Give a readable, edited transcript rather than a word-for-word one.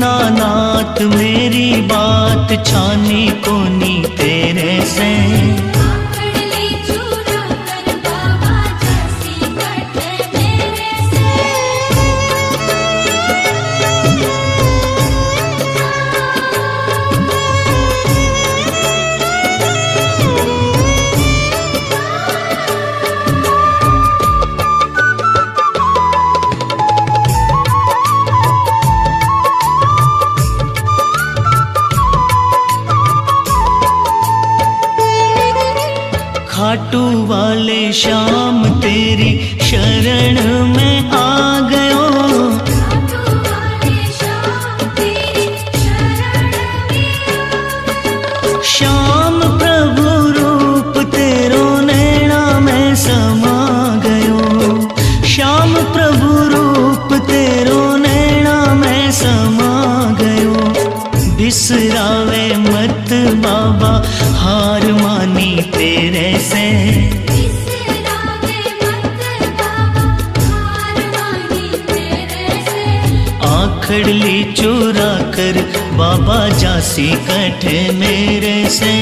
दीनानाथ मेरी बात छानी कोनी तेरे से। खाटू वाले श्याम तेरी शरण में आ गयो। श्याम प्रभु रूप तेरो नैना में समा गयो। श्याम प्रभु रूप तेरो नैना में समा गयो। बिसरावे मत बाबा हार मानी तेरे से। आखड़ली चुरा कर बाबा जासी कठ मेरे से।